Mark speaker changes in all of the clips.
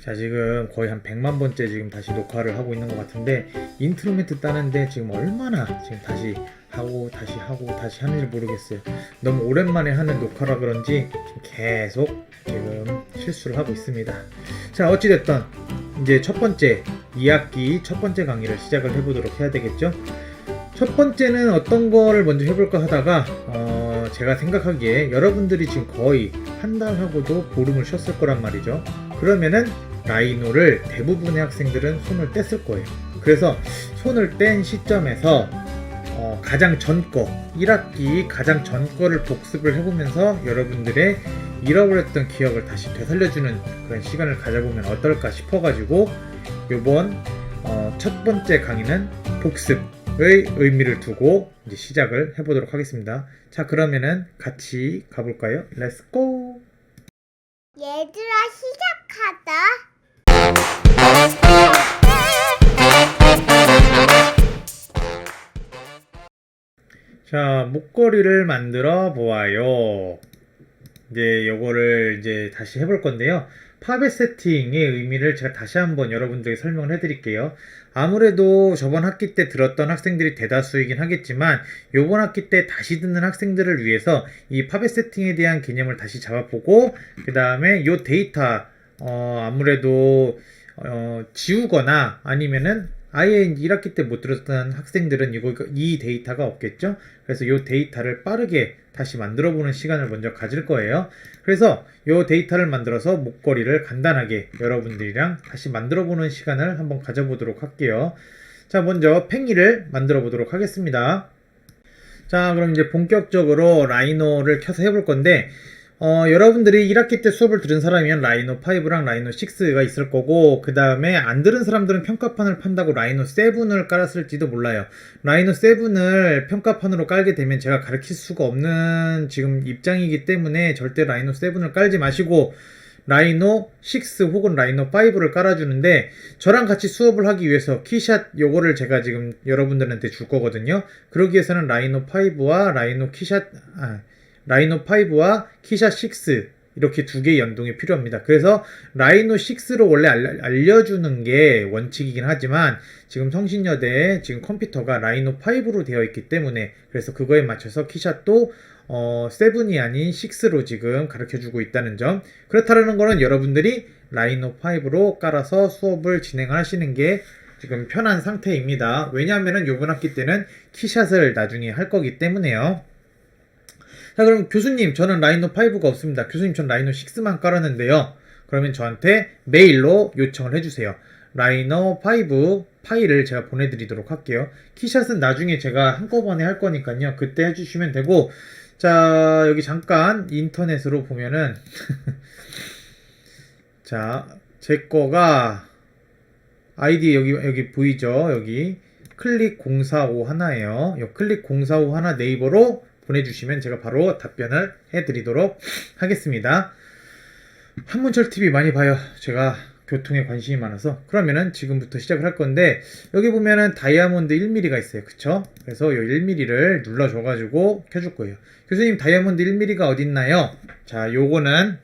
Speaker 1: 자, 지금 거의 한 100만 번째 지금 다시 녹화를 하고 있는 것 같은데, 인트로 멘트 따는데 지금 얼마나 지금 다시 하고 다시 하는지 모르겠어요. 너무 오랜만에 하는 녹화라 그런지 지금 계속 지금 실수를 하고 있습니다. 자, 어찌됐든 이제 첫 번째 2학기 첫 번째 강의를 시작을 해보도록 해야 되겠죠. 첫 번째는 어떤 거를 먼저 해볼까 하다가 제가 생각하기에 여러분들이 지금 거의 한 달하고도 보름을 쉬었을 거란 말이죠. 그러면은 라이노를 대부분의 학생들은 손을 뗐을 거예요. 그래서 손을 뗀 시점에서 가장 전 거, 1학기 가장 전 거를 복습을 해보면서 여러분들의 잃어버렸던 기억을 다시 되살려주는 그런 시간을 가져보면 어떨까 싶어가지고 요번 첫 번째 강의는 복습의 의미를 두고 이제 시작을 해보도록 하겠습니다. 자, 그러면은 같이 가볼까요? 렛츠고!
Speaker 2: 얘들아, 시작하자.
Speaker 1: 자, 목걸이를 만들어 보아요. 이제 요거를 이제 다시 해볼 건데요. 팝의 세팅의 의미를 제가 다시 한번 여러분들에게 설명을 해드릴게요. 아무래도 저번 학기 때 들었던 학생들이 대다수이긴 하겠지만 요번 학기 때 다시 듣는 학생들을 위해서 이 팝의 세팅에 대한 개념을 다시 잡아보고 그 다음에 요 데이터 아무래도 지우거나 아니면은 아예 1학기 때 못 들었던 학생들은 이 데이터가 없겠죠. 그래서 이 데이터를 빠르게 다시 만들어 보는 시간을 먼저 가질 거예요. 그래서 이 데이터를 만들어서 목걸이를 간단하게 여러분들이랑 다시 만들어 보는 시간을 한번 가져보도록 할게요. 자, 먼저 팽이를 만들어 보도록 하겠습니다. 자, 그럼 이제 본격적으로 라이노를 켜서 해볼 건데 여러분들이 1학기 때 수업을 들은 사람이면 라이노 5랑 라이노 6가 있을 거고, 그 다음에 안 들은 사람들은 평가판을 판다고 라이노 7을 깔았을지도 몰라요. 라이노 7을 평가판으로 깔게 되면 제가 가르칠 수가 없는 지금 입장이기 때문에 절대 라이노 7을 깔지 마시고 라이노 6 혹은 라이노 5를 깔아주는데, 저랑 같이 수업을 하기 위해서 키샷 요거를 제가 지금 여러분들한테 줄 거거든요. 그러기 위해서는 라이노 5와 라이노 5와 키샷 6 이렇게 두 개의 연동이 필요합니다. 그래서 라이노 6로 원래 알려주는 게 원칙이긴 하지만 지금 성신여대에 지금 컴퓨터가 라이노 5로 되어 있기 때문에 그래서 그거에 맞춰서 키샷도 7이 아닌 6로 지금 가르쳐주고 있다는 점. 그렇다는 거는 여러분들이 라이노 5로 깔아서 수업을 진행하시는 게 지금 편한 상태입니다. 왜냐하면 이번 학기 때는 키샷을 나중에 할 거기 때문에요. 자, 그럼 교수님, 저는 라이노 5가 없습니다. 교수님, 전 라이노 6만 깔았는데요. 그러면 저한테 메일로 요청을 해주세요. 라이노 5 파일을 제가 보내드리도록 할게요. 키샷은 나중에 제가 한꺼번에 할 거니까요. 그때 해주시면 되고, 자, 여기 잠깐 인터넷으로 보면은 자, 제 거가 아이디 여기 보이죠? 여기 클릭 045 하나예요. 이 클릭 045 하나 네이버로 보내주시면 제가 바로 답변을 해드리도록 하겠습니다. 한문철TV 많이 봐요. 제가 교통에 관심이 많아서. 그러면은 지금부터 시작을 할 건데, 여기 보면은 다이아몬드 1mm가 있어요. 그쵸? 그래서 이 1mm를 눌러줘가지고 켜줄 거예요. 교수님, 다이아몬드 1mm가 어딨나요? 자, 요거는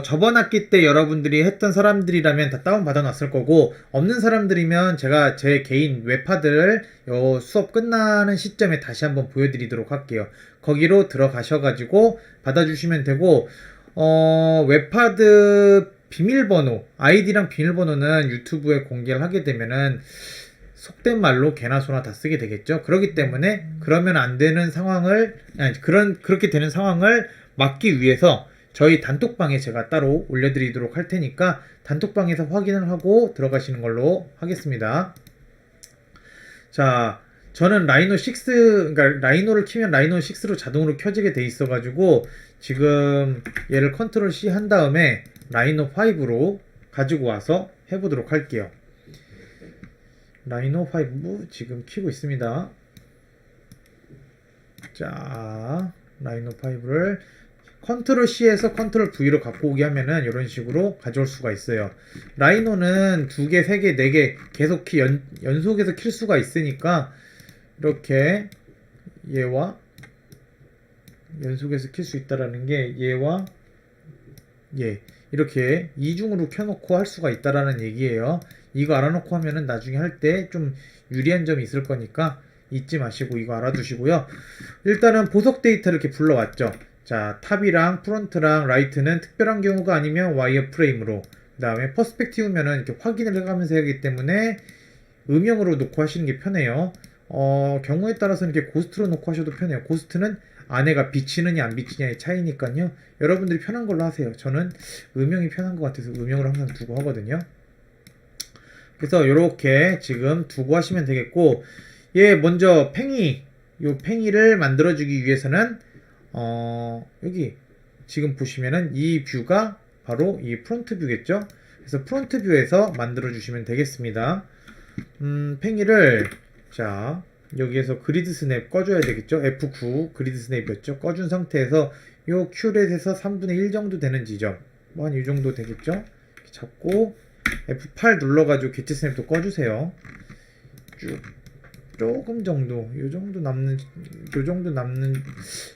Speaker 1: 저번 학기 때 여러분들이 했던 사람들이라면 다 다운받아 놨을 거고, 없는 사람들이면 제가 제 개인 웹파드를 수업 끝나는 시점에 다시 한번 보여드리도록 할게요. 거기로 들어가셔가지고 받아주시면 되고, 웹파드 비밀번호, 아이디랑 비밀번호는 유튜브에 공개를 하게 되면은 속된 말로 개나 소나 다 쓰게 되겠죠. 그렇기 때문에 그러면 안 되는 상황을, 그렇게 되는 상황을 막기 위해서 저희 단톡방에 제가 따로 올려드리도록 할 테니까 단톡방에서 확인을 하고 들어가시는 걸로 하겠습니다. 자, 저는 라이노 6, 그러니까 라이노를 키면 라이노 6로 자동으로 켜지게 돼 있어가지고 지금 얘를 컨트롤 C 한 다음에 라이노 5로 가지고 와서 해보도록 할게요. 라이노 5 지금 키고 있습니다. 자, 라이노 5를 컨트롤 C에서 컨트롤 V로 갖고 오게 하면은 이런 식으로 가져올 수가 있어요. 라이노는 2개, 3개, 4개 계속 연속해서 킬 수가 있으니까 이렇게 얘와 연속해서 킬 수 있다라는 게 얘와 예, 이렇게 이중으로 켜놓고 할 수가 있다라는 얘기예요. 이거 알아놓고 하면은 나중에 할 때 좀 유리한 점이 있을 거니까 잊지 마시고 이거 알아두시고요. 일단은 보석 데이터를 이렇게 불러왔죠. 자, 탑이랑 프론트랑 라이트는 특별한 경우가 아니면 와이어 프레임으로, 그 다음에 퍼스펙티브면은 이렇게 확인을 해가면서 하기 때문에 음영으로 놓고 하시는 게 편해요. 경우에 따라서는 이렇게 고스트로 놓고 하셔도 편해요. 고스트는 안에가 비치느냐 안 비치냐의 차이니까요. 여러분들이 편한 걸로 하세요. 저는 음영이 편한 것 같아서 음영을 항상 두고 하거든요. 그래서 이렇게 지금 두고 하시면 되겠고, 예, 먼저 요 팽이를 만들어주기 위해서는 여기 지금 보시면은 이 뷰가 바로 이 프론트 뷰겠죠. 그래서 프론트 뷰에서 만들어 주시면 되겠습니다. 팽이를, 자, 여기에서 그리드 스냅 꺼줘야 되겠죠. F9 그리드 스냅이었죠. 꺼준 상태에서 요 큐렛에서 3분의 1 정도 되는 지점, 뭐 한 이 정도 되겠죠. 이렇게 잡고 F8 눌러가지고 개체 스냅도 꺼주세요. 쭉 조금 정도, 요 정도 남는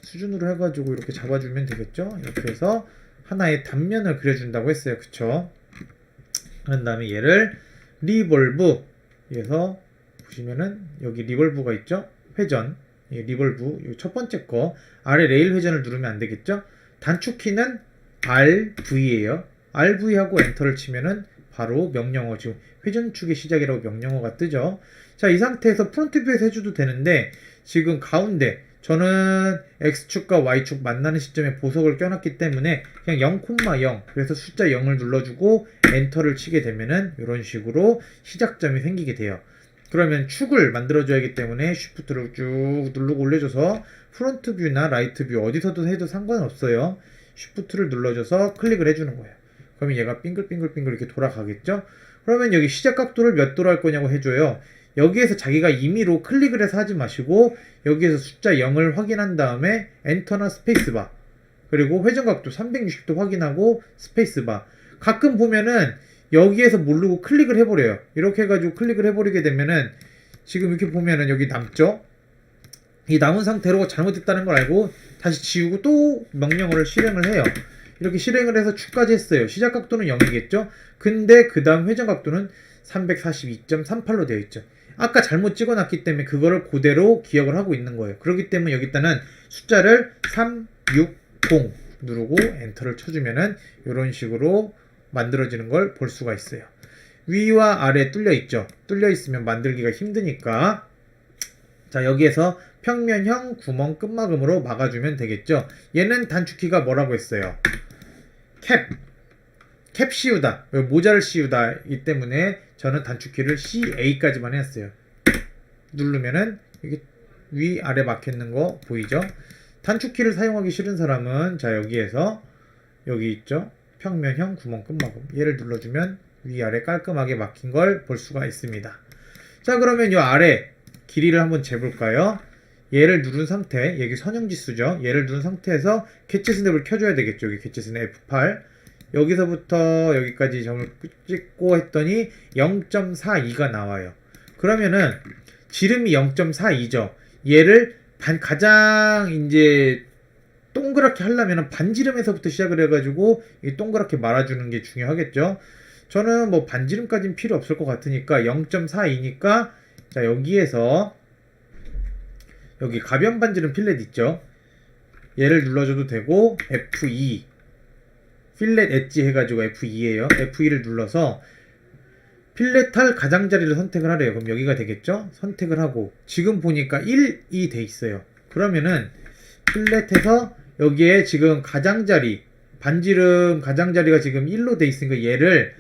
Speaker 1: 수준으로 해가지고 이렇게 잡아주면 되겠죠. 이렇게 해서 하나의 단면을 그려준다고 했어요. 그쵸? 그런 다음에 얘를 리볼브에서 보시면은 여기 리볼브가 있죠. 회전, 예, 리볼브 첫 번째 거 아래 레일 회전을 누르면 안 되겠죠. 단축키는 RV예요. RV하고 엔터를 치면은 바로 명령어, 지금 회전축의 시작이라고 명령어가 뜨죠. 자, 이 상태에서 프론트 뷰에서 해줘도 되는데, 지금 가운데 저는 X축과 Y축 만나는 시점에 보석을 껴놨기 때문에 그냥 0,0, 그래서 숫자 0을 눌러주고 엔터를 치게 되면은 이런 식으로 시작점이 생기게 돼요. 그러면 축을 만들어줘야 하기 때문에 쉬프트를 쭉 누르고 올려줘서 프론트 뷰나 라이트 뷰 어디서도 해도 상관없어요. 쉬프트를 눌러줘서 클릭을 해주는 거예요. 그러면 얘가 빙글빙글빙글 이렇게 돌아가겠죠? 그러면 여기 시작 각도를 몇 도로 할 거냐고 해줘요. 여기에서 자기가 임의로 클릭을 해서 하지 마시고 여기에서 숫자 0을 확인한 다음에 엔터나 스페이스바, 그리고 회전 각도 360도 확인하고 스페이스바. 가끔 보면은 여기에서 모르고 클릭을 해버려요. 이렇게 해가지고 클릭을 해버리게 되면은 지금 이렇게 보면은 여기 남죠? 이 남은 상태로 잘못했다는 걸 알고 다시 지우고 또 명령어를 실행을 해요. 이렇게 실행을 해서 축까지 했어요. 시작 각도는 0이겠죠? 근데 그 다음 회전 각도는 342.38로 되어 있죠. 아까 잘못 찍어놨기 때문에 그거를 그대로 기억을 하고 있는 거예요. 그렇기 때문에 여기다는 숫자를 360 누르고 엔터를 쳐주면은 이런 식으로 만들어지는 걸 볼 수가 있어요. 위와 아래 뚫려 있죠. 뚫려 있으면 만들기가 힘드니까, 자, 여기에서 평면형 구멍 끝막음으로 막아주면 되겠죠. 얘는 단축키가 뭐라고 했어요? 캡 씌우다, 모자를 씌우다 이 때문에 저는 단축키를 CA까지만 했어요. 누르면은 이게 위 아래 막혀있는 거 보이죠? 단축키를 사용하기 싫은 사람은 자, 여기에서 여기 있죠? 평면형 구멍 끝막음, 얘를 눌러주면 위아래 깔끔하게 막힌 걸 볼 수가 있습니다. 자, 그러면 이 아래 길이를 한번 재볼까요? 얘를 누른 상태, 여기 선형지수죠. 얘를 누른 상태에서 캐치 스냅을 켜줘야 되겠죠. 여기 캐치 스냅 F8, 여기서부터 여기까지 점을 찍고 했더니 0.42가 나와요. 그러면은 지름이 0.42죠. 얘를 가장 이제 동그랗게 하려면 반지름에서부터 시작을 해가지고 이 동그랗게 말아주는 게 중요하겠죠. 저는 뭐 반지름까지는 필요 없을 것 같으니까 0.42니까 자, 여기에서 여기 가변 반지름 필렛 있죠. 얘를 눌러줘도 되고 F2 필렛 엣지 해가지고 F2에요. F2를 눌러서 필렛할 가장자리를 선택을 하래요. 그럼 여기가 되겠죠. 선택을 하고 지금 보니까 1이 돼 있어요. 그러면은 필렛에서 여기에 지금 가장자리, 반지름 가장자리가 지금 1로 돼 있으니까 얘를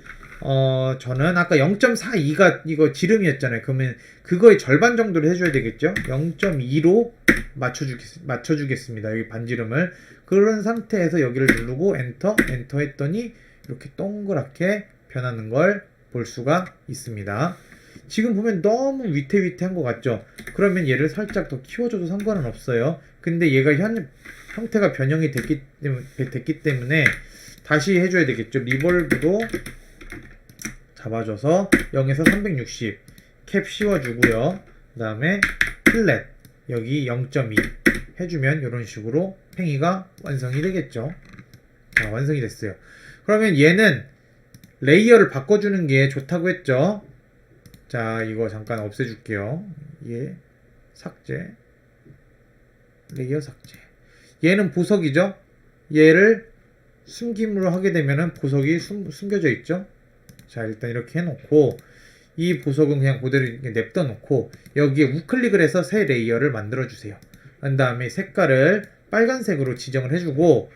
Speaker 1: 저는 아까 0.42가 이거 지름이었잖아요. 그러면 그거의 절반 정도를 해줘야 되겠죠. 0.2로 맞춰주겠습니다. 여기 반지름을. 그런 상태에서 여기를 누르고 엔터 했더니 이렇게 동그랗게 변하는 걸 볼 수가 있습니다. 지금 보면 너무 위태위태한 것 같죠? 그러면 얘를 살짝 더 키워줘도 상관은 없어요. 근데 얘가 형태가 변형이 됐기 때문에 다시 해줘야 되겠죠. 리볼브도 잡아줘서 0에서 360 캡 씌워주고요. 그 다음에 필렛 여기 0.2 해주면 이런 식으로 팽이가 완성이 되겠죠. 자, 완성이 됐어요. 그러면 얘는 레이어를 바꿔주는 게 좋다고 했죠. 자, 이거 잠깐 없애줄게요. 얘 삭제, 레이어 삭제. 얘는 보석이죠. 얘를 숨김으로 하게 되면은 보석이 숨겨져 있죠. 자, 일단 이렇게 해놓고 이 보석은 그냥 그대로 이렇게 냅둬 놓고 여기에 우클릭을 해서 새 레이어를 만들어 주세요. 그 다음에 색깔을 빨간색으로 지정을 해주고,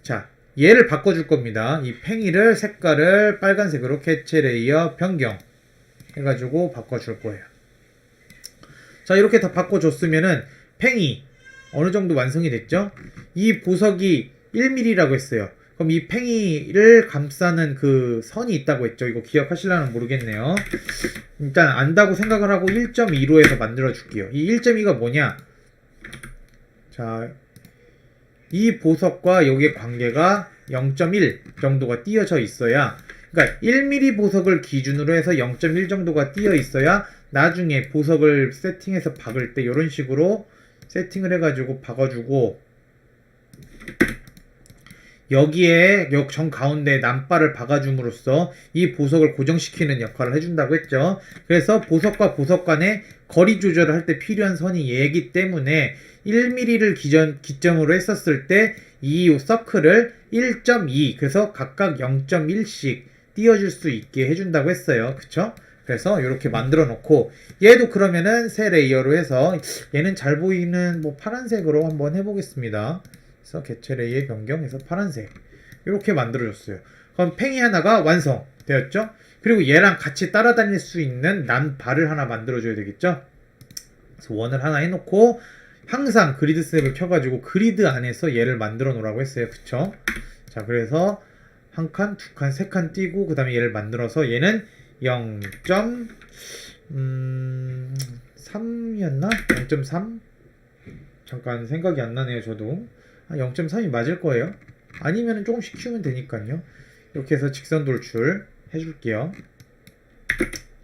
Speaker 1: 자, 얘를 바꿔줄 겁니다. 이 팽이를 색깔을 빨간색으로 개체 레이어 변경 해가지고 바꿔줄 거예요. 자, 이렇게 다 바꿔줬으면은 팽이 어느 정도 완성이 됐죠? 이 보석이 1mm라고 했어요. 그럼 이 팽이를 감싸는 그 선이 있다고 했죠. 이거 기억하실라는 모르겠네요. 일단 안다고 생각을 하고 1.2로 해서 만들어 줄게요. 이 1.2가 뭐냐? 자, 이 보석과 여기의 관계가 0.1 정도가 띄어져 있어야, 그러니까 1mm 보석을 기준으로 해서 0.1 정도가 띄어 있어야 나중에 보석을 세팅해서 박을 때 이런 식으로 세팅을 해가지고 박아주고, 여기에 정 가운데 남바를 박아줌으로써 이 보석을 고정시키는 역할을 해준다고 했죠. 그래서 보석과 보석 간의 거리 조절을 할 때 필요한 선이 얘기 때문에 1mm를 기점으로 했었을 때 이 서클을 1.2, 그래서 각각 0.1씩 띄워줄 수 있게 해준다고 했어요. 그쵸? 그래서 이렇게 만들어 놓고, 얘도 그러면은 새 레이어로 해서 얘는 잘 보이는 뭐 파란색으로 한번 해보겠습니다. 그래서 개체 레이어 변경해서 파란색 이렇게 만들어줬어요. 그럼 팽이 하나가 완성되었죠? 그리고 얘랑 같이 따라다닐 수 있는 난발을 하나 만들어줘야 되겠죠? 그래서 원을 하나 해놓고 항상 그리드 스냅을 켜가지고 그리드 안에서 얘를 만들어 놓으라고 했어요. 그쵸? 자, 그래서 한 칸, 두 칸, 세 칸 띄고 그 다음에 얘를 만들어서 얘는 0.3이었나? 0.3? 잠깐 생각이 안 나네요. 저도 0.3이 맞을 거예요. 아니면 조금씩 키우면 되니까요. 이렇게 해서 직선 돌출 해줄게요.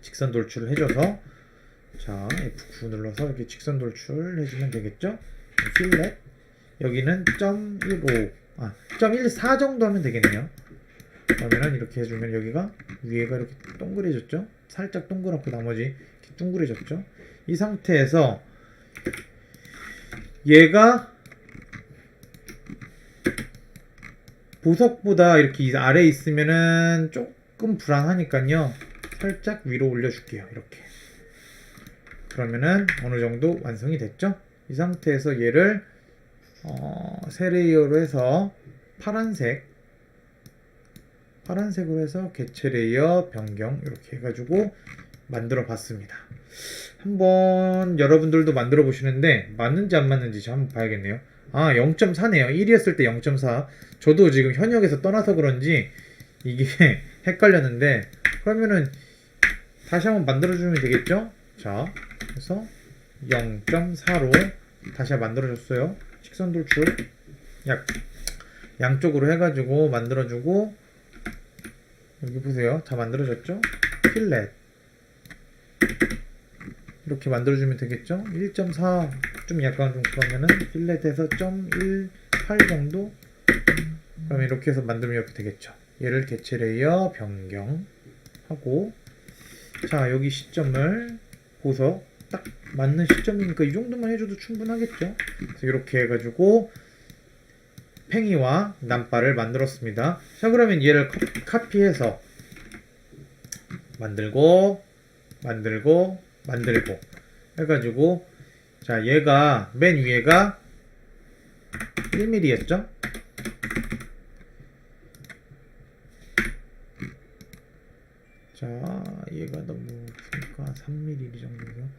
Speaker 1: 직선 돌출을 해줘서, 자, F9 눌러서 이렇게 직선 돌출 해주면 되겠죠. 필렛, 여기는 0.15, 0.14 정도 하면 되겠네요. 그러면은 이렇게 해주면 여기가 위에가 이렇게 동그래졌죠. 살짝 동그랗고 나머지 이렇게 둥그래졌죠. 이 상태에서 얘가 보석보다 이렇게 아래에 있으면은 조금 불안하니까요. 살짝 위로 올려줄게요. 이렇게. 그러면은 어느 정도 완성이 됐죠? 이 상태에서 얘를 새 레이어로 해서 파란색으로 해서 개체 레이어 변경 이렇게 해가지고 만들어 봤습니다. 한번 여러분들도 만들어 보시는데 맞는지 안 맞는지 한번 봐야겠네요. 0.4네요. 1이었을 때 0.4. 저도 지금 현역에서 떠나서 그런지 이게 헷갈렸는데, 그러면은 다시 한번 만들어주면 되겠죠? 자, 그래서 0.4로 다시 만들어줬어요. 직선 돌출 양쪽으로 해가지고 만들어주고, 여기 보세요. 다 만들어졌죠? 필렛 이렇게 만들어주면 되겠죠? 1.4 좀 약간 좀 그러면은 필렛에서 0.18 정도? 그러면 이렇게 해서 만들면 이렇게 되겠죠. 얘를 개체 레이어 변경하고, 자, 여기 시점을 보석 딱 맞는 시점이니까 이 정도만 해줘도 충분하겠죠. 그래서 이렇게 해가지고 팽이와 난바를 만들었습니다. 자, 그러면 얘를 카피해서 만들고 해가지고, 자, 얘가 맨 위에가 1mm였죠? 자, 얘가 너무 크니까 3mm 정도요.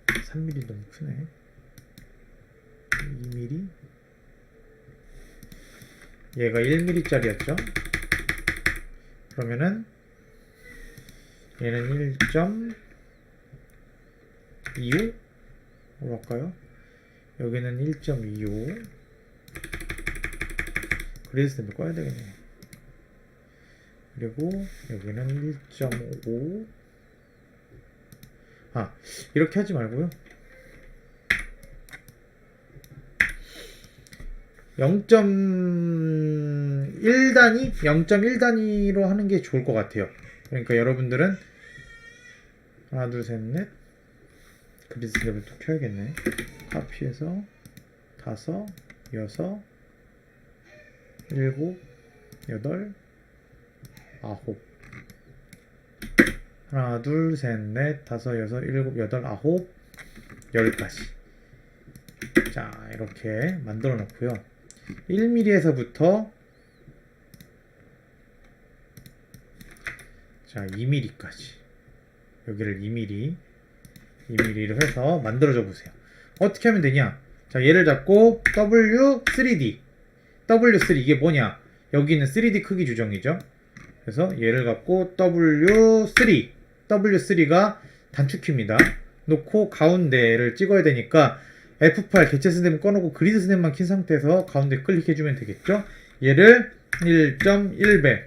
Speaker 1: 3mm 너무 크네. 2mm. 얘가 1mm짜리였죠? 그러면은 얘는 1.25? 뭐로 할까요? 여기는 1.25. 그레이스 때문에 꺼야 되겠네. 그리고 여기는 1.5. 이렇게 하지 말고요. 0.1단위? 0.1단위로 하는 게 좋을 것 같아요. 그러니까 여러분들은 하나, 둘, 셋, 넷 그리드 스냅부터 켜야겠네. 카피해서 5, 6, 7, 8, 9 하나, 둘, 셋, 넷, 5, 6, 7, 8, 9 10까지. 자, 이렇게 만들어 놓고요. 1mm에서부터 자, 2mm까지. 여기를 2mm로 해서 만들어줘 보세요. 어떻게 하면 되냐? 자, 얘를 잡고 W3D. W3 이게 뭐냐? 여기는 3D 크기 규정이죠. 그래서 얘를 갖고 W3. W3가 단축키입니다. 놓고 가운데를 찍어야 되니까 F8 개체 스냅 꺼놓고 그리드 스냅만 킨 상태에서 가운데 클릭해주면 되겠죠. 얘를 1.1배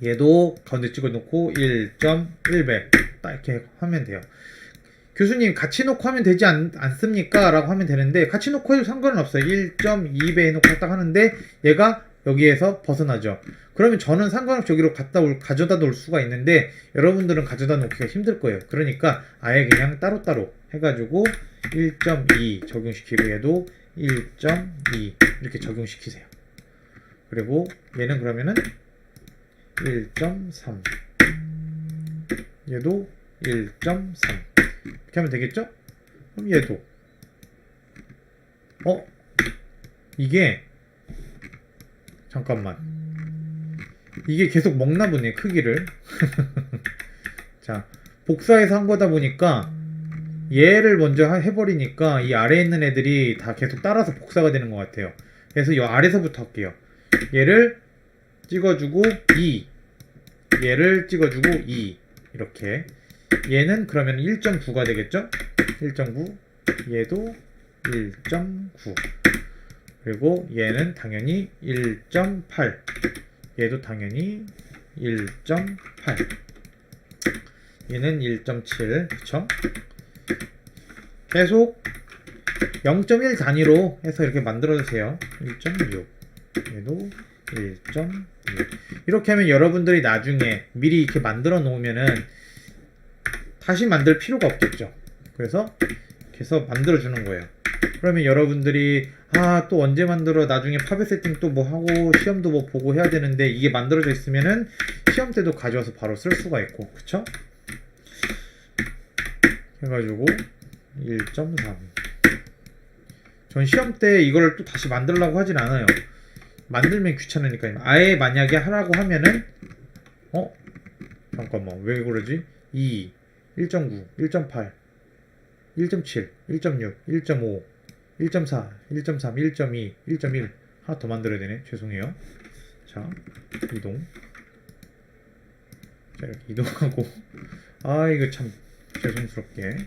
Speaker 1: 얘도 가운데 찍어놓고 1.1배 딱 이렇게 하면 돼요. 교수님 같이 놓고 하면 되지 않습니까? 라고 하면 되는데 같이 놓고 해도 상관은 없어요. 1.2배 놓고 딱 하는데 얘가 여기에서 벗어나죠. 그러면 저는 상관없이 여기로 가져다 놓을 수가 있는데 여러분들은 가져다 놓기가 힘들 거예요. 그러니까 아예 그냥 따로따로 해가지고 1.2 적용시키고 얘도 1.2 이렇게 적용시키세요. 그리고 얘는 그러면은 1.3 얘도 1.3 이렇게 하면 되겠죠? 그럼 얘도 이게 잠깐만 이게 계속 먹나 보네 크기를. 자, 복사해서 한 거다 보니까 얘를 먼저 해버리니까 이 아래에 있는 애들이 다 계속 따라서 복사가 되는 것 같아요. 그래서 이 아래서부터 할게요. 얘를 찍어주고 2 얘를 찍어주고 2 이렇게 얘는 그러면 1.9가 되겠죠? 1.9 얘도 1.9 그리고 얘는 당연히 1.8 얘도 당연히 1.8 얘는 1.7 그쵸? 계속 0.1 단위로 해서 이렇게 만들어주세요. 1.6 얘도 1.6 이렇게 하면 여러분들이 나중에 미리 이렇게 만들어 놓으면은 다시 만들 필요가 없겠죠. 그래서 이렇게 해서 만들어 주는 거예요. 그러면 여러분들이 또 언제 만들어 나중에 팝의 세팅 또 뭐 하고 시험도 뭐 보고 해야 되는데 이게 만들어져 있으면은 시험 때도 가져와서 바로 쓸 수가 있고 그쵸? 해가지고 1.3 전 시험 때 이걸 또 다시 만들려고 하진 않아요. 만들면 귀찮으니까요. 아예 만약에 하라고 하면은 잠깐만 왜 그러지? 2 1.9 1.8 1.7 1.6 1.5 1.4 1.3 1.2 1.1 하나 더 만들어야 되네. 죄송해요. 자, 이동. 자, 이렇게 이동하고 이거 참 죄송스럽게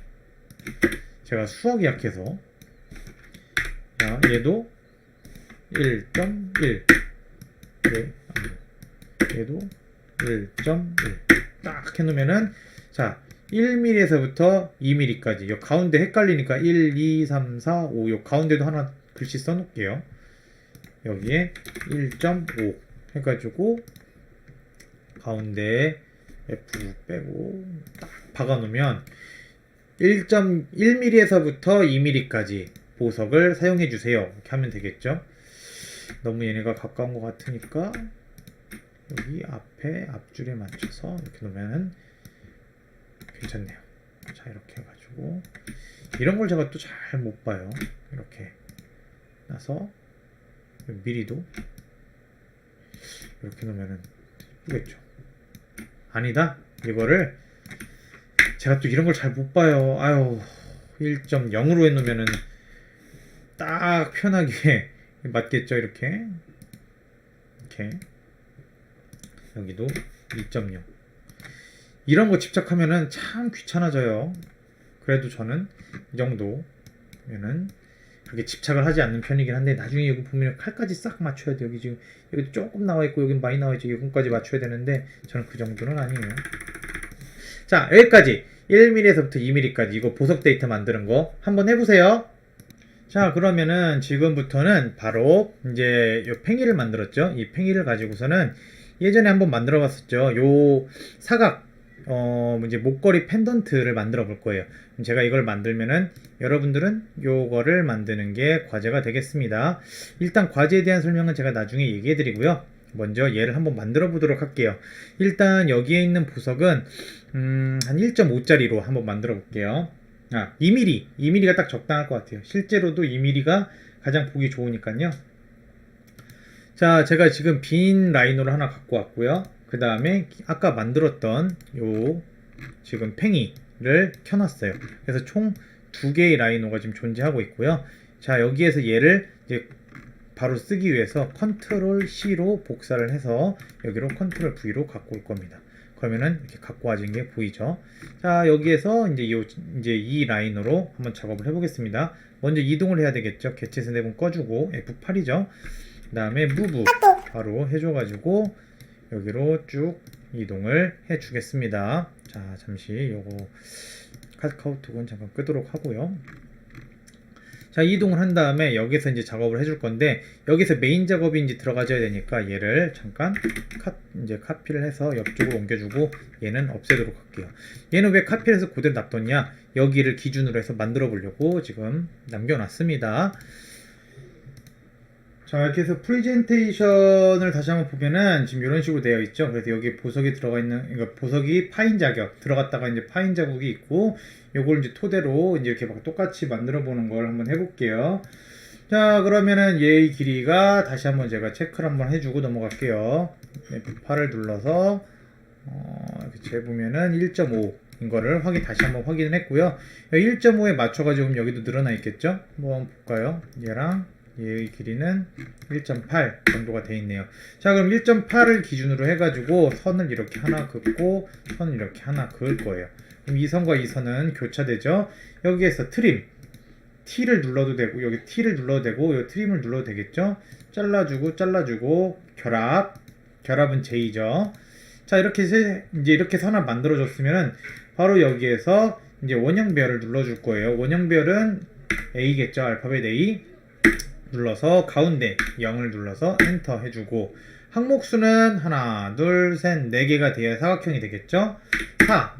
Speaker 1: 제가 수학이 약해서 자, 얘도 1.1 얘도 1.1 딱 해놓으면은 자 1mm에서부터 2mm까지 요 가운데 헷갈리니까 1, 2, 3, 4, 5 요 가운데도 하나 글씨 써놓을게요. 여기에 1.5 해가지고 가운데 F 빼고 딱 박아놓으면 1.1mm에서부터 2mm까지 보석을 사용해주세요. 이렇게 하면 되겠죠. 너무 얘네가 가까운 것 같으니까 여기 앞줄에 맞춰서 이렇게 놓으면 괜찮네요. 자, 이렇게 해가지고 이런 걸 제가 또 잘 못 봐요. 이렇게 나서 미리도 이렇게 놓으면 예쁘겠죠. 아니다. 이거를 제가 또 이런 걸 잘 못 봐요. 1.0으로 해놓으면은 딱 편하게 맞겠죠. 이렇게 여기도 2.0 이런 거 집착하면은 참 귀찮아져요. 그래도 저는 이 정도면은 그렇게 집착을 하지 않는 편이긴 한데 나중에 여기 보면 칼까지 싹 맞춰야 돼요. 여기 지금 여기 조금 나와 있고 여기 많이 나와 있죠. 여기까지 맞춰야 되는데 저는 그 정도는 아니에요. 자, 여기까지 1mm에서부터 2mm까지 이거 보석 데이터 만드는 거 한번 해보세요. 자, 그러면은 지금부터는 바로 이제 요 팽이를 만들었죠. 이 팽이를 가지고서는 예전에 한번 만들어 봤었죠. 요 사각 이제 목걸이 펜던트를 만들어 볼 거예요. 제가 이걸 만들면은 여러분들은 요거를 만드는 게 과제가 되겠습니다. 일단 과제에 대한 설명은 제가 나중에 얘기해 드리고요. 먼저 얘를 한번 만들어 보도록 할게요. 일단 여기에 있는 보석은 한 1.5짜리로 한번 만들어 볼게요. 2mm가 딱 적당할 것 같아요. 실제로도 2mm가 가장 보기 좋으니까요. 자, 제가 지금 빈 라이너를 하나 갖고 왔고요. 그 다음에 아까 만들었던 요 지금 팽이를 켜놨어요. 그래서 총 2개의 라이너가 지금 존재하고 있고요. 자, 여기에서 얘를 이제 바로 쓰기 위해서 컨트롤 C로 복사를 해서 여기로 컨트롤 V로 갖고 올 겁니다. 그러면은 이렇게 갖고 와진 게 보이죠. 자, 여기에서 이제 이 라이너로 한번 작업을 해보겠습니다. 먼저 이동을 해야 되겠죠. 개체 스냅은 꺼주고 F8이죠. 그 다음에 무브 바로 해줘가지고 여기로 쭉 이동을 해주겠습니다. 자, 잠시 요거 카카오톡은 잠깐 끄도록 하고요. 자, 이동을 한 다음에 여기서 이제 작업을 해줄 건데, 여기서 메인 작업이 이제 들어가줘야 되니까 얘를 잠깐 이제 카피를 해서 옆쪽으로 옮겨주고 얘는 없애도록 할게요. 얘는 왜 카피를 해서 그대로 놔뒀냐? 여기를 기준으로 해서 만들어 보려고 지금 남겨놨습니다. 자, 이렇게 해서 프레젠테이션을 다시 한번 보면은 지금 이런 식으로 되어 있죠. 그래서 여기 보석이 들어가 있는, 그러니까 보석이 파인 자격 들어갔다가 이제 파인 자국이 있고, 요걸 이제 토대로 이제 이렇게 막 똑같이 만들어 보는 걸 한번 해볼게요. 자, 그러면은 얘의 길이가 다시 한번 제가 체크를 한번 해주고 넘어갈게요. F8을 눌러서 이렇게 재보면은 1.5인 거를 다시 한번 확인을 했고요. 1.5에 맞춰가지고 여기도 늘어나 있겠죠? 한번 볼까요? 얘랑 얘의 길이는 1.8 정도가 되어 있네요. 자, 그럼 1.8을 기준으로 해가지고 선을 이렇게 하나 긋고 선을 이렇게 하나 그을 거예요. 그럼 이 선과 이 선은 교차되죠. 여기에서 트림 T를 눌러도 되고, 여기 T를 눌러도 되고, 여기 트림을 눌러도 되겠죠. 잘라주고 결합은 J죠. 자, 이제 이렇게 선을 만들어 줬으면은 바로 여기에서 이제 원형 배열을 눌러줄 거예요. 원형 배열은 A겠죠. 알파벳 A 눌러서 가운데 0을 눌러서 엔터 해주고, 항목수는 하나, 둘, 셋, 4개가 돼야 사각형이 되겠죠. 4.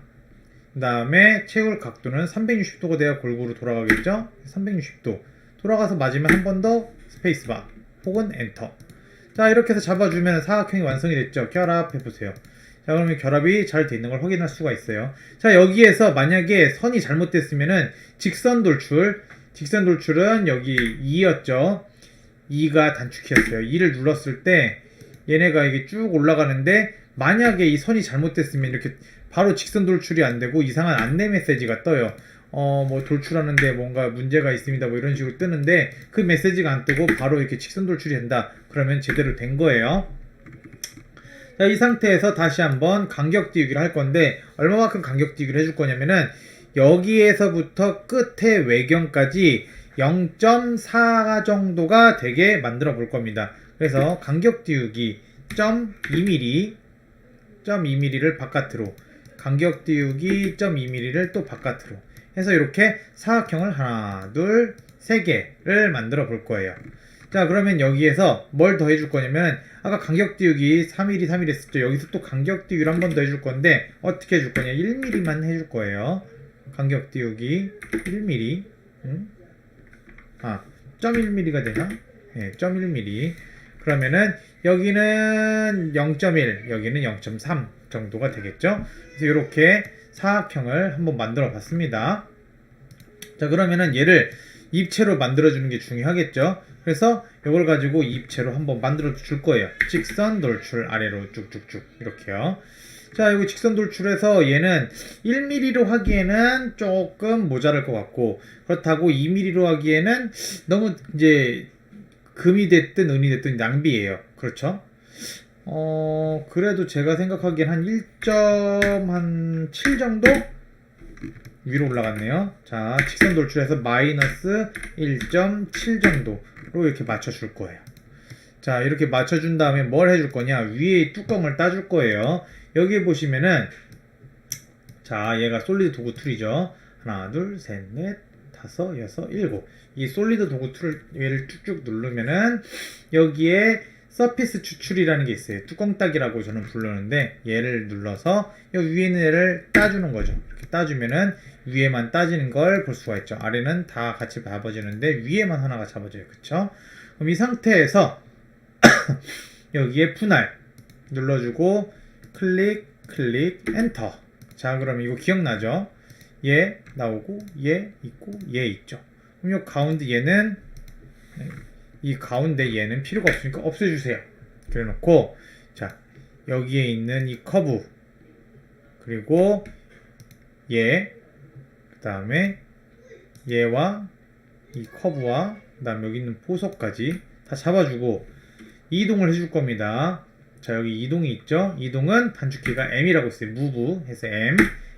Speaker 1: 그 다음에 채울 각도는 360도가 돼야 골고루 돌아가겠죠. 360도 돌아가서 맞으면 한 번 더 스페이스바 혹은 엔터. 자, 이렇게 해서 잡아주면 사각형이 완성이 됐죠. 결합해보세요. 자, 그러면 결합이 잘 돼 있는 걸 확인할 수가 있어요. 자, 여기에서 만약에 선이 잘못됐으면은 직선 돌출은 여기 2였죠. 2가 단축키였어요. 2를 눌렀을 때 얘네가 이게 쭉 올라가는데, 만약에 이 선이 잘못됐으면 이렇게 바로 직선 돌출이 안 되고 이상한 안내 메시지가 떠요. 뭐 돌출하는데 뭔가 문제가 있습니다. 뭐 이런 식으로 뜨는데, 그 메시지가 안 뜨고 바로 이렇게 직선 돌출이 된다. 그러면 제대로 된 거예요. 자, 이 상태에서 다시 한번 간격 띄우기를 할 건데, 얼마만큼 간격 띄우기를 해줄 거냐면은 여기에서부터 끝에 외경까지 0.4 정도가 되게 만들어 볼 겁니다. 그래서 간격 띄우기 0.2mm를 바깥으로, 간격 띄우기 0.2mm를 또 바깥으로 해서 이렇게 사각형을 하나, 둘, 3개를 만들어 볼 거예요. 자, 그러면 여기에서 뭘 더 해줄 거냐면, 아까 간격 띄우기 3mm 했었죠. 여기서 또 간격 띄우기를 한 번 더 해줄 건데, 어떻게 해줄 거냐? 1mm만 해줄 거예요. 간격 띄우기 1mm. 0.1mm가 되나? 네, 0.1mm. 그러면은 여기는 0.1, 여기는 0.3 정도가 되겠죠. 그래서 이렇게 사각형을 한번 만들어 봤습니다. 자, 그러면은 얘를 입체로 만들어 주는 게 중요하겠죠. 그래서 이걸 가지고 입체로 한번 만들어 줄 거예요. 직선 돌출 아래로 쭉쭉쭉 이렇게요. 자, 이거 직선 돌출해서 얘는 1mm로 하기에는 조금 모자랄 것 같고, 그렇다고 2mm로 하기에는 너무 이제 금이 됐든 은이 됐든 낭비예요. 그렇죠? 그래도 제가 생각하기엔 한 1.7 정도 위로 올라갔네요. 자, 직선 돌출해서 마이너스 1.7 정도로 이렇게 맞춰줄 거예요. 자, 이렇게 맞춰준 다음에 뭘 해줄 거냐? 위에 뚜껑을 따줄 거예요. 여기 보시면은, 자, 얘가 솔리드 도구 툴이죠. 하나, 둘, 셋, 넷, 5, 6, 7. 이 솔리드 도구 툴을 얘를 쭉쭉 누르면은 여기에 서피스 추출이라는 게 있어요. 뚜껑 따기라고 저는 부르는데 얘를 눌러서 이 위에 있는 애를 따주는 거죠. 이렇게 따주면은 위에만 따지는 걸 볼 수가 있죠. 아래는 다 같이 잡아지는데 위에만 하나가 잡아져요. 그쵸? 그럼 이 상태에서 여기에 분할 눌러주고 클릭 엔터. 자, 그럼 이거 기억나죠? 얘 나오고 얘 있고 얘 있죠. 그럼 이 가운데 얘는 이 가운데 얘는 필요가 없으니까 없애주세요. 그래 놓고 자, 여기에 있는 이 커브 그리고 얘 그 다음에 얘와 이 커브와 그 다음 여기 있는 보석까지 다 잡아주고 이동을 해줄 겁니다. 자, 여기 이동이 있죠? 이동은 단축키가 M이라고 있어요. move 해서 M.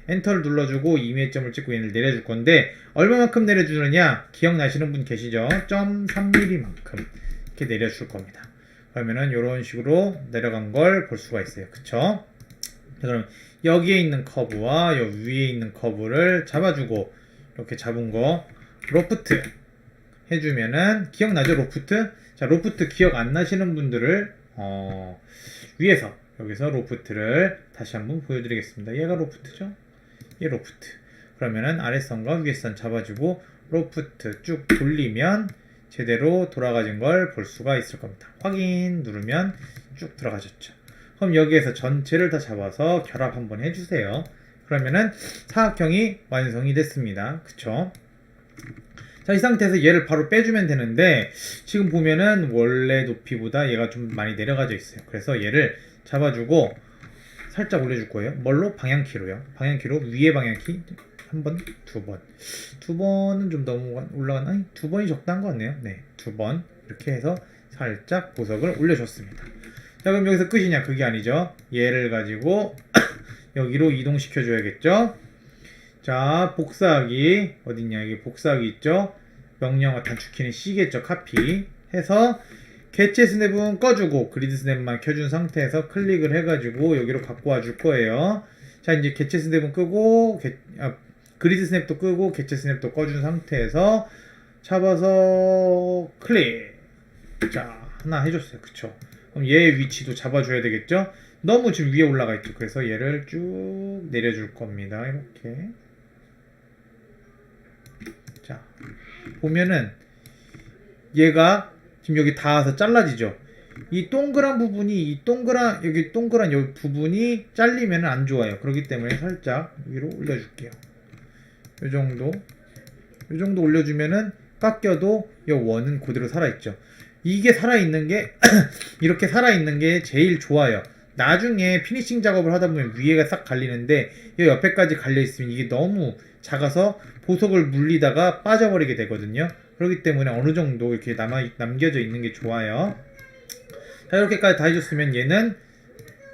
Speaker 1: 엔터를 눌러주고 임의점을 찍고 얘를 내려줄 건데 얼마만큼 내려주느냐? 기억나시는 분 계시죠? 0.3mm만큼 이렇게 내려줄 겁니다. 그러면은 이런 식으로 내려간 걸 볼 수가 있어요. 그쵸? 자, 그럼 여기에 있는 커브와 여 위에 있는 커브를 잡아주고 이렇게 잡은 거 로프트 해주면은 기억나죠? 로프트? 자, 로프트 기억 안 나시는 분들을 위에서 여기서 로프트를 다시 한번 보여드리겠습니다. 얘가 로프트죠? 얘 로프트. 그러면은 아랫선과 윗선 잡아주고 로프트 쭉 돌리면 제대로 돌아가진 걸 볼 수가 있을 겁니다. 확인 누르면 쭉 들어가셨죠. 그럼 여기에서 전체를 다 잡아서 결합 한번 해주세요. 그러면은 사각형이 완성이 됐습니다. 그쵸? 자, 이 상태에서 얘를 바로 빼주면 되는데 지금 보면은 원래 높이보다 얘가 좀 많이 내려가져 있어요. 그래서 얘를 잡아주고 살짝 올려줄 거예요. 뭘로? 방향키로요. 방향키로 위에 방향키 한 번, 두 번. 두 번은 좀 너무 올라갔나? 두 번이 적당한 것 같네요. 네, 두 번 이렇게 해서 살짝 보석을 올려줬습니다. 자, 그럼 여기서 끝이냐? 그게 아니죠. 얘를 가지고 여기로 이동시켜 줘야겠죠. 자, 복사하기 어딨냐? 여기 복사하기 있죠. 명령어 단축키는 C겠죠. 카피 해서 개체 스냅은 꺼주고 그리드 스냅만 켜준 상태에서 클릭을 해가지고 여기로 갖고 와줄 거예요. 자, 이제 개체 스냅은 끄고 그리드 스냅도 끄고 개체 스냅도 꺼준 상태에서 잡아서 클릭. 자, 하나 해줬어요. 그쵸? 그럼 얘의 위치도 잡아줘야 되겠죠? 너무 지금 위에 올라가 있죠. 그래서 얘를 쭉 내려줄 겁니다. 이렇게. 자, 보면은 얘가 지금 여기 닿아서 잘라지죠. 이 동그란 부분이 여기 동그란 이 부분이 잘리면 안 좋아요. 그렇기 때문에 살짝 위로 올려줄게요. 요 정도 올려주면은 깎여도 이 원은 그대로 살아있죠. 이게 살아있는 게 이렇게 살아있는 게 제일 좋아요. 나중에 피니싱 작업을 하다 보면 위에가 싹 갈리는데 이 옆에까지 갈려있으면 이게 너무 작아서 보석을 물리다가 빠져버리게 되거든요. 그렇기 때문에 어느 정도 이렇게 남겨져 있는 게 좋아요. 자, 이렇게까지 다 해줬으면 얘는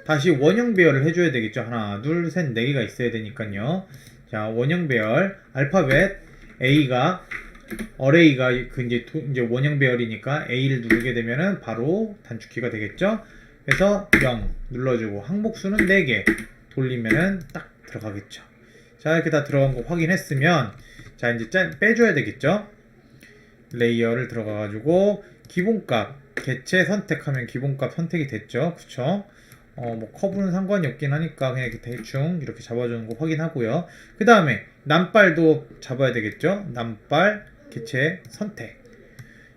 Speaker 1: 다시 원형 배열을 해줘야 되겠죠. 하나, 둘, 셋, 네 개가 있어야 되니까요. 자, 원형 배열, 알파벳 A가 어레이가 이제 원형 배열이니까 A를 누르게 되면은 바로 단축키가 되겠죠. 그래서 0 눌러주고 항목수는 4개 돌리면은 딱 들어가겠죠. 자, 이렇게 다 들어간 거 확인했으면 자, 이제 빼줘야 되겠죠. 레이어를 들어가가지고 기본값 개체 선택하면 기본값 선택이 됐죠. 그쵸? 뭐 커브는 상관이 없긴 하니까 그냥 이렇게 대충 이렇게 잡아주는 거 확인하고요. 그 다음에 남발도 잡아야 되겠죠. 남발 개체 선택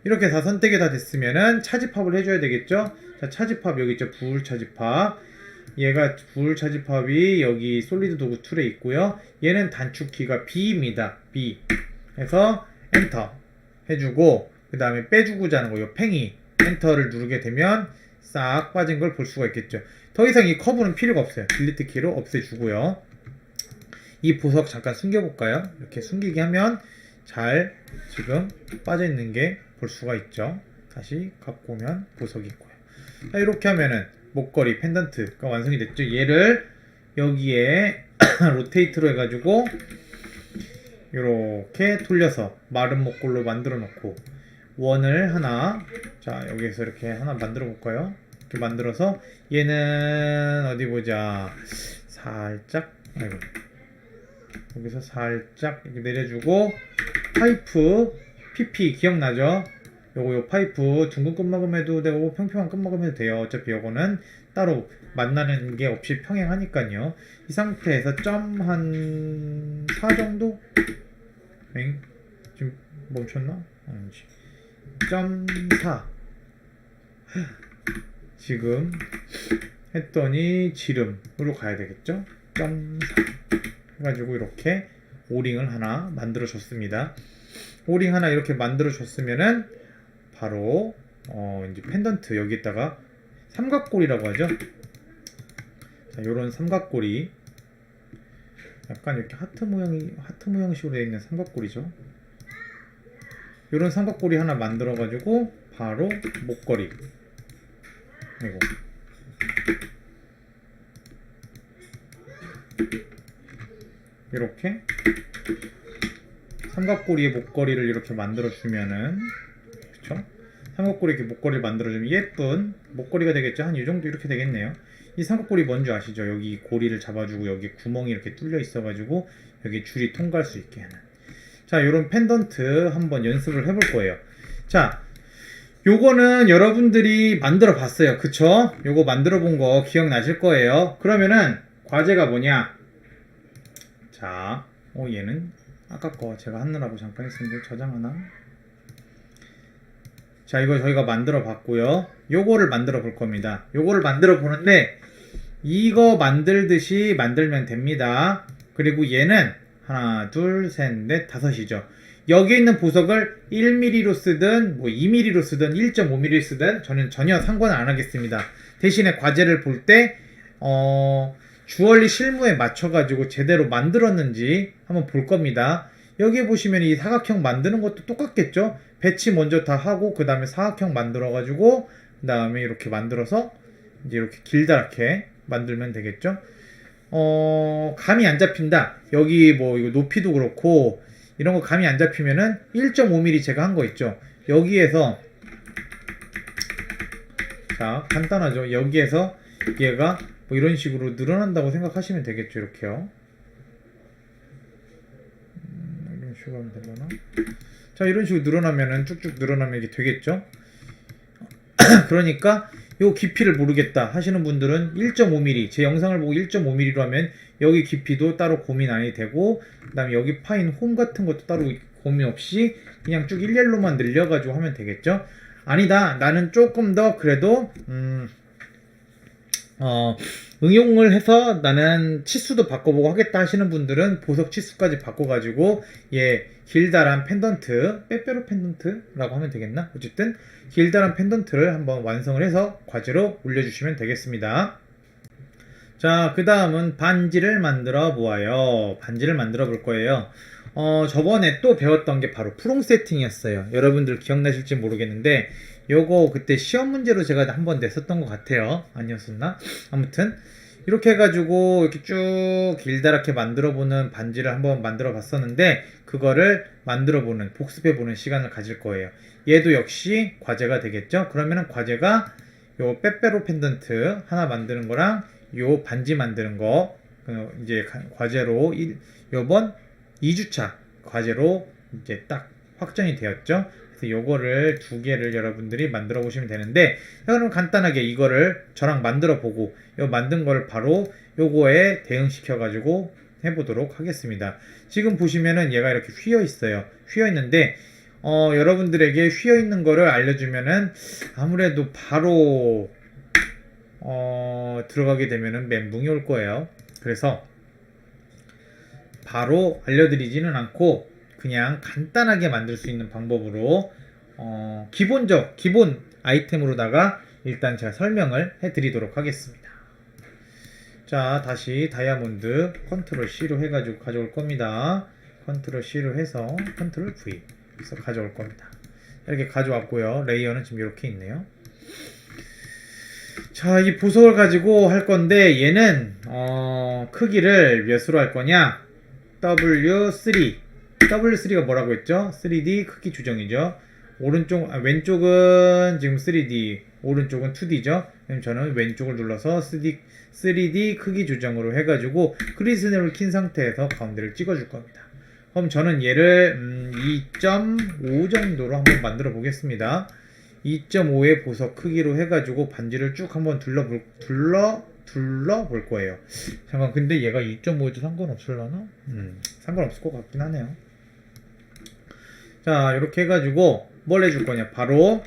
Speaker 1: 이렇게 다 선택이 다 됐으면은 차집합을 해줘야 되겠죠. 자, 차집합 여기 있죠. 부울 차집합. 얘가 부울 차집합이 여기 솔리드 도구 툴에 있고요. 얘는 단축키가 B입니다. B 해서 엔터 해주고 그 다음에 빼주고자 하는 거 요 팽이 엔터를 누르게 되면 싹 빠진 걸 볼 수가 있겠죠. 더 이상 이 커브는 필요가 없어요. 딜리트 키로 없애주고요. 이 보석 잠깐 숨겨볼까요? 이렇게 숨기게 하면 잘 지금 빠져있는 게 볼 수가 있죠. 다시 갖고 오면 보석이 있고요. 자, 이렇게 하면은 목걸이 펜던트가 완성이 됐죠. 얘를 여기에 로테이트로 해가지고 이렇게 돌려서 마른 목걸로 만들어 놓고 원을 하나 자 여기에서 이렇게 하나 만들어 볼까요? 이렇게 만들어서 얘는 어디 보자 살짝 여기서 살짝 이렇게 내려주고 파이프 PP 기억나죠? 요 파이프 둥근 끝마금 해도 되고 평평한 끝마금 해도 돼요. 어차피 요거는 따로 만나는 게 없이 평행하니까요. 이 상태에서 점 한 4 정도? 지금 멈췄나? 아니지. 점 4 지금 했더니 지름으로 가야 되겠죠? 점 4 해가지고 이렇게 오링을 하나 만들어 줬습니다. 오링 하나 이렇게 만들어 줬으면은 바로 이제 펜던트 여기다가 삼각골이라고 하죠. 자, 요런 삼각골이 약간 이렇게 하트 모양식으로 되어 있는 삼각골이죠. 요런 삼각골이 하나 만들어 가지고 바로 목걸이. 아이고. 이렇게 삼각고리에 목걸이를 이렇게 만들어주면은, 그쵸? 삼각고리 이렇게 목걸이를 만들어주면 예쁜 목걸이가 되겠죠? 한 이 정도 이렇게 되겠네요. 이 삼각고리 뭔지 아시죠? 여기 고리를 잡아주고 여기 구멍이 이렇게 뚫려 있어가지고 여기 줄이 통과할 수 있게 하는. 자, 요런 펜던트 한번 연습을 해볼 거예요. 자, 요거는 여러분들이 만들어 봤어요. 그쵸? 요거 만들어 본 거 기억나실 거예요. 그러면은 과제가 뭐냐? 자, 얘는 아까 거 제가 하느라고 잠깐 했었는데 저장 하나. 자, 이거 저희가 만들어 봤고요. 요거를 만들어 볼 겁니다. 요거를 만들어 보는데 이거 만들듯이 만들면 됩니다. 그리고 얘는 하나, 둘, 셋, 넷, 다섯이죠. 여기 있는 보석을 1mm로 쓰든 뭐 2mm로 쓰든 1.5mm 쓰든 저는 전혀 상관을 안 하겠습니다. 대신에 과제를 볼 때 주얼리 실무에 맞춰가지고 제대로 만들었는지 한번 볼 겁니다. 여기 보시면 이 사각형 만드는 것도 똑같겠죠? 배치 먼저 다 하고 그 다음에 사각형 만들어가지고 그 다음에 이렇게 만들어서 이제 이렇게 길다랗게 만들면 되겠죠? 감이 안 잡힌다. 여기 뭐 이거 높이도 그렇고 이런 거 감이 안 잡히면은 1.5mm 제가 한 거 있죠? 여기에서 자, 간단하죠? 여기에서 얘가 뭐 이런 식으로 늘어난다고 생각하시면 되겠죠? 이렇게요. 이런 식으로 하면 되려나? 자, 이런 식으로 늘어나면은 쭉쭉 늘어나면 이게 되겠죠? 그러니까 요 깊이를 모르겠다 하시는 분들은 1.5mm, 제 영상을 보고 1.5mm로 하면 여기 깊이도 따로 고민 안 해도 되고, 그 다음에 여기 파인 홈 같은 것도 따로 고민 없이 그냥 쭉 일렬로만 늘려가지고 하면 되겠죠? 아니다, 나는 조금 더 그래도 응용을 해서 나는 치수도 바꿔보고 하겠다 하시는 분들은 보석 치수까지 바꿔가지고 길다란 펜던트, 빼빼로 펜던트라고 하면 되겠나? 어쨌든 길다란 펜던트를 한번 완성을 해서 과제로 올려주시면 되겠습니다. 자, 그 다음은 반지를 만들어 보아요. 반지를 만들어 볼 거예요. 저번에 또 배웠던 게 바로 프롱 세팅이었어요. 여러분들 기억나실지 모르겠는데 요거 그때 시험 문제로 제가 한번 냈었던 것 같아요. 아니었었나? 아무튼 이렇게 해가지고 이렇게 쭉 길다랗게 만들어보는 반지를 한번 만들어 봤었는데 그거를 만들어보는, 복습해보는 시간을 가질 거예요. 얘도 역시 과제가 되겠죠? 그러면은 과제가 요 빼빼로 펜던트 하나 만드는 거랑 요 반지 만드는 거 이제 과제로 요번 2주차 과제로 이제 딱 확정이 되었죠? 그래서 요거를 두 개를 여러분들이 만들어 보시면 되는데, 자, 그럼 간단하게 이거를 저랑 만들어 보고 요 만든 거를 바로 요거에 대응시켜 가지고 해보도록 하겠습니다. 지금 보시면은 얘가 이렇게 휘어 있어요. 휘어 있는데 여러분들에게 휘어 있는 거를 알려주면은 아무래도 바로 들어가게 되면은 멘붕이 올 거예요. 그래서 바로 알려드리지는 않고 그냥 간단하게 만들 수 있는 방법으로 기본 아이템으로다가 일단 제가 설명을 해드리도록 하겠습니다. 자, 다시 다이아몬드 컨트롤 C로 해가지고 가져올 겁니다. 컨트롤 C로 해서 컨트롤 V 해서 가져올 겁니다. 이렇게 가져왔고요. 레이어는 지금 이렇게 있네요. 자, 이 보석을 가지고 할 건데 얘는 크기를 몇으로 할 거냐? W3. W3가 뭐라고 했죠? 3D 크기 조정이죠. 왼쪽은 지금 3D, 오른쪽은 2D죠. 그럼 저는 왼쪽을 눌러서 3D 크기 조정으로 해가지고 그리스널을 킨 상태에서 가운데를 찍어줄 겁니다. 그럼 저는 얘를 2.5 정도로 한번 만들어 보겠습니다. 2.5의 보석 크기로 해가지고 반지를 쭉 한번 둘러 볼 거예요. 잠깐, 근데 얘가 2.5에도 상관없을라나? 상관없을 것 같긴 하네요. 자, 이렇게 해가지고 뭘 해줄 거냐? 바로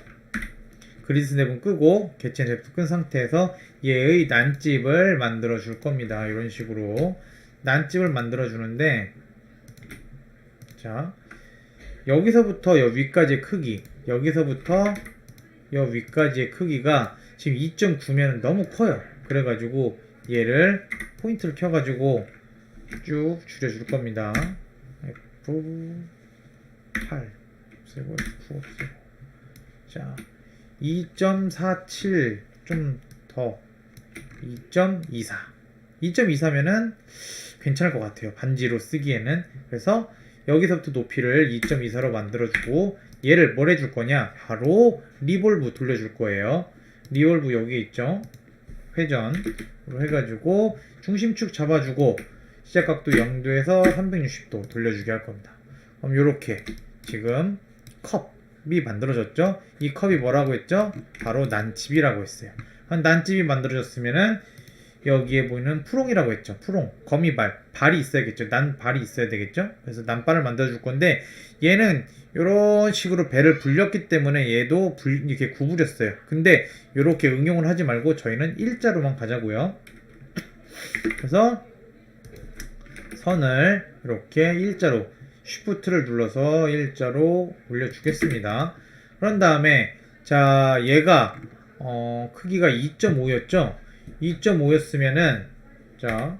Speaker 1: 그리드 스냅은 끄고 개체 랩도 끈 상태에서 얘의 난집을 만들어 줄 겁니다. 이런 식으로 난집을 만들어 주는데, 자, 여기서부터 여 위까지의 크기, 여기서부터 여 위까지의 크기가 지금 2.9면 너무 커요. 그래가지고 얘를 포인트를 켜가지고 쭉 줄여줄 겁니다. F8 없애고 F9 없애고. 자, 2.47 좀 더 2.24 2.24면은 괜찮을 것 같아요. 반지로 쓰기에는. 그래서 여기서부터 높이를 2.24로 만들어주고 얘를 뭘 해줄 거냐? 바로 리볼브 돌려줄 거예요. 리볼브 여기 있죠? 회전으로 해가지고 중심축 잡아주고 시작각도 0도에서 360도 돌려주게 할 겁니다. 그럼 요렇게 지금 컵이 만들어졌죠? 이 컵이 뭐라고 했죠? 바로 난집이라고 했어요. 난집이 만들어졌으면은 여기에 보이는 푸롱이라고 했죠. 푸롱, 거미발, 발이 있어야겠죠. 난발이 있어야 되겠죠. 그래서 난발을 만들어줄 건데 얘는 이런 식으로 배를 불렸기 때문에 얘도 이렇게 구부렸어요. 근데 이렇게 응용을 하지 말고 저희는 일자로만 가자고요. 그래서 선을 이렇게 일자로 쉬프트를 눌러서 일자로 올려주겠습니다. 그런 다음에 자, 얘가 크기가 2.5였죠. 2.5였으면은 자,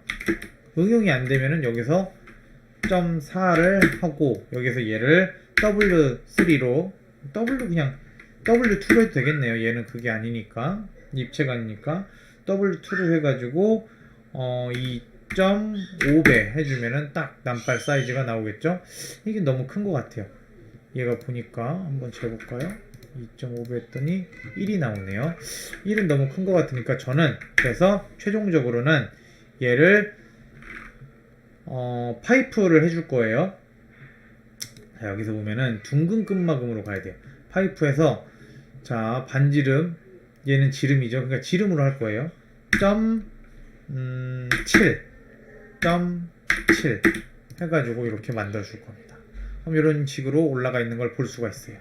Speaker 1: 응용이 안 되면은 여기서 0.4를 하고 여기서 얘를 W3로 그냥 W2로 해도 되겠네요. 얘는 그게 아니니까, 입체가 아니니까 W2로 해가지고 2.5배 해주면은 딱 난발 사이즈가 나오겠죠. 이게 너무 큰 것 같아요. 얘가 보니까 한번 재볼까요? 2.5배 했더니 1이 나오네요. 1은 너무 큰 것 같으니까 저는 그래서 최종적으로는 얘를 파이프를 해줄 거예요. 자, 여기서 보면은 둥근 끝마금으로 가야 돼요. 파이프에서 자, 반지름, 얘는 지름이죠. 그러니까 지름으로 할 거예요. 7 해가지고 이렇게 만들어 줄 겁니다. 그럼 이런 식으로 올라가 있는 걸 볼 수가 있어요.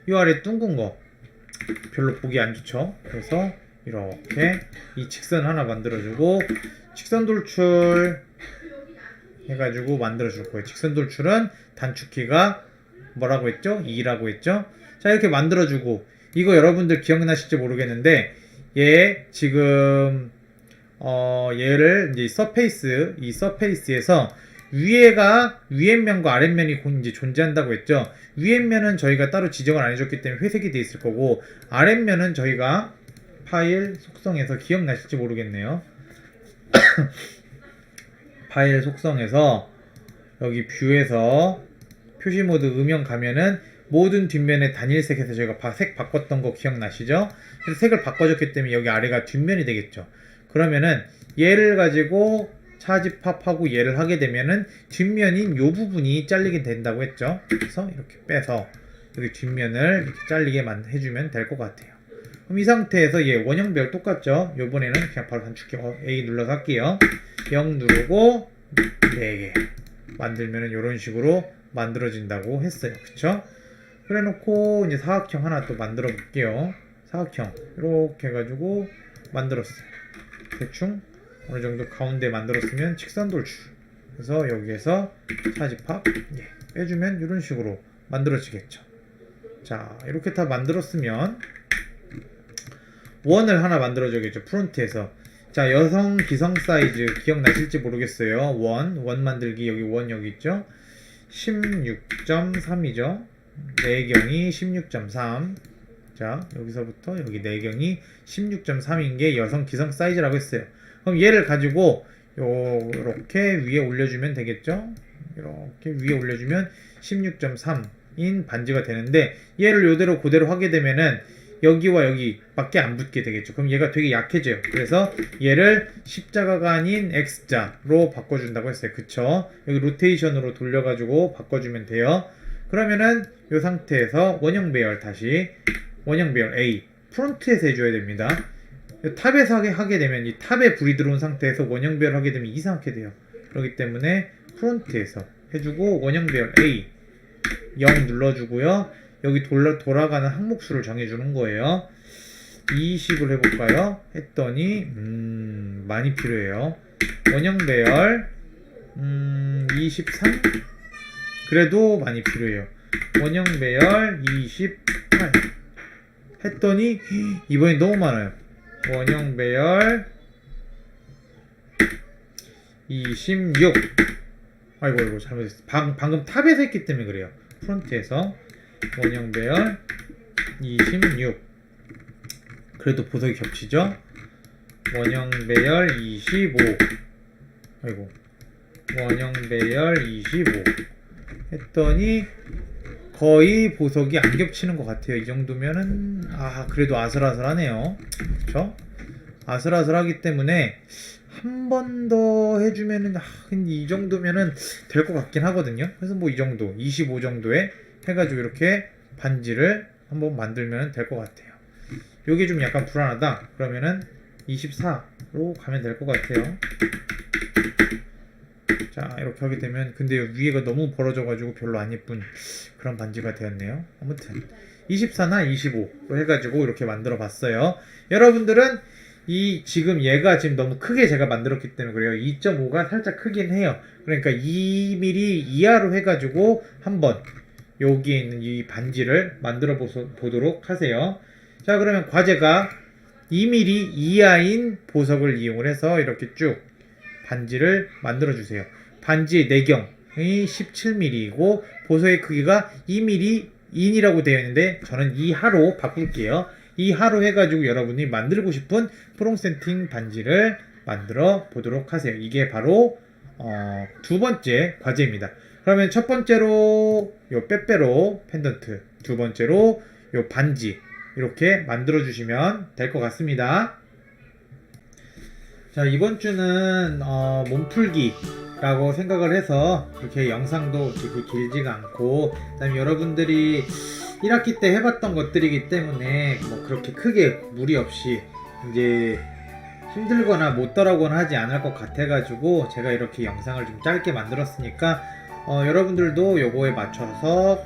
Speaker 1: 이 아래 둥근 거 별로 보기 안 좋죠. 그래서 이렇게 이 직선 하나 만들어주고 직선 돌출 해가지고 만들어줄 거예요. 직선 돌출은 단축키가 뭐라고 했죠? 2라고 했죠? 자, 이렇게 만들어주고 이거 여러분들 기억나실지 모르겠는데 얘 지금 얘를 이제 이 서페이스에서 위에면과 아랫면이 이제 존재한다고 했죠. 위에면은 저희가 따로 지정을 안 해줬기 때문에 회색이 돼 있을 거고 아랫면은 저희가 파일 속성에서 기억나실지 모르겠네요. 파일 속성에서 여기 뷰에서 표시 모드 음영 가면은 모든 뒷면에 단일색 해서 저희가 색 바꿨던 거 기억나시죠? 그래서 색을 바꿔줬기 때문에 여기 아래가 뒷면이 되겠죠. 그러면은 얘를 가지고 차집합하고 얘를 하게 되면은 뒷면인 요 부분이 잘리게 된다고 했죠. 그래서 이렇게 빼서 여기 뒷면을 이렇게 잘리게 해주면 될 것 같아요. 그럼 이 상태에서 얘 원형별 똑같죠? 요번에는 그냥 바로 단축키 A 눌러서 할게요. 0 누르고 4개 만들면은 이런 식으로 만들어진다고 했어요. 그쵸? 그래 놓고 이제 사각형 하나 또 만들어 볼게요. 사각형 이렇게 해가지고 만들었어요. 대충 어느 정도 가운데 만들었으면 직선 돌출. 그래서 여기에서 차집합 빼주면 이런 식으로 만들어지겠죠. 자, 이렇게 다 만들었으면 원을 하나 만들어줘야겠죠. 프론트에서. 자, 여성 기성 사이즈 기억나실지 모르겠어요. 원 만들기 여기 원 여기 있죠. 16.3이죠. 내경이 16.3. 자, 여기서부터 여기 내경이 16.3인 게 여성 기성 사이즈라고 했어요. 그럼 얘를 가지고 요렇게 위에 올려주면 되겠죠. 이렇게 위에 올려주면 16.3인 반지가 되는데 얘를 요대로 그대로 하게 되면은 여기와 여기밖에 안 붙게 되겠죠. 그럼 얘가 되게 약해져요. 그래서 얘를 십자가가 아닌 X자로 바꿔준다고 했어요. 그쵸? 여기 로테이션으로 돌려가지고 바꿔주면 돼요. 그러면은 이 상태에서 원형 배열 다시 원형 배열 A 프론트에서 해줘야 됩니다. 탑에서 하게 되면 이 탑에 불이 들어온 상태에서 원형 배열 하게 되면 이상하게 돼요. 그렇기 때문에 프론트에서 해주고 원형 배열 A 0 눌러주고요. 여기 돌아가는 항목수를 정해주는 거예요. 20을 해볼까요? 했더니 많이 필요해요. 원형 배열 23? 그래도 많이 필요해요. 원형 배열 28 했더니 이번엔 너무 많아요. 원형 배열 26 아이고 잘못했어. 방금 탑에서 했기 때문에 그래요. 프론트에서 원형 배열 26 그래도 보석이 겹치죠. 원형 배열 25 아이고 원형 배열 25 했더니 거의 보석이 안 겹치는 것 같아요. 이 정도면은 그래도 아슬아슬하네요. 그쵸? 아슬아슬하기 때문에 한 번 더 해주면은 이 정도면은 될 것 같긴 하거든요. 그래서 뭐 이 정도 25 정도에 해가지고 이렇게 반지를 한번 만들면 될 것 같아요. 요게 좀 약간 불안하다 그러면은 24로 가면 될 것 같아요. 자 이렇게 하게 되면 근데 위에가 너무 벌어져 가지고 별로 안 예쁜 그런 반지가 되었네요. 아무튼 24나 25로 해가지고 이렇게 만들어 봤어요. 여러분들은 지금 얘가 지금 너무 크게 제가 만들었기 때문에 그래요. 2.5가 살짝 크긴 해요. 그러니까 2mm 이하로 해가지고 한번 여기에 있는 이 반지를 만들어 보도록 하세요. 자 그러면 과제가 2mm 이하인 보석을 이용을 해서 이렇게 쭉 반지를 만들어 주세요. 반지의 내경이 17mm이고 보석의 크기가 2mm 인이라고 되어 있는데 저는 이하로 바꿀게요. 이하로 해가지고 여러분이 만들고 싶은 프롱센팅 반지를 만들어 보도록 하세요. 이게 바로 두 번째 과제입니다. 그러면 첫 번째로 요 빼빼로 펜던트, 두 번째로 요 반지 이렇게 만들어 주시면 될 것 같습니다. 자 이번 주는 몸풀기라고 생각을 해서 그렇게 영상도 되게 길지가 않고 그다음에 여러분들이 1학기 때 해봤던 것들이기 때문에 뭐 그렇게 크게 무리 없이 이제 힘들거나 못 따라오거나 하지 않을 것 같아가지고 제가 이렇게 영상을 좀 짧게 만들었으니까 여러분들도 요거에 맞춰서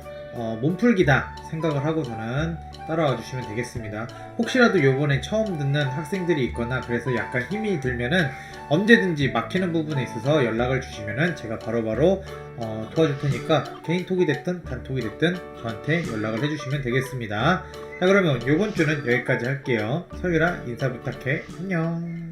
Speaker 1: 몸풀기다 생각을 하고서는 따라와 주시면 되겠습니다. 혹시라도 요번에 처음 듣는 학생들이 있거나 그래서 약간 힘이 들면은 언제든지 막히는 부분에 있어서 연락을 주시면은 제가 바로바로 도와줄 테니까 개인톡이 됐든 단톡이 됐든 저한테 연락을 해주시면 되겠습니다. 자 그러면 요번 주는 여기까지 할게요. 서유라 인사 부탁해. 안녕.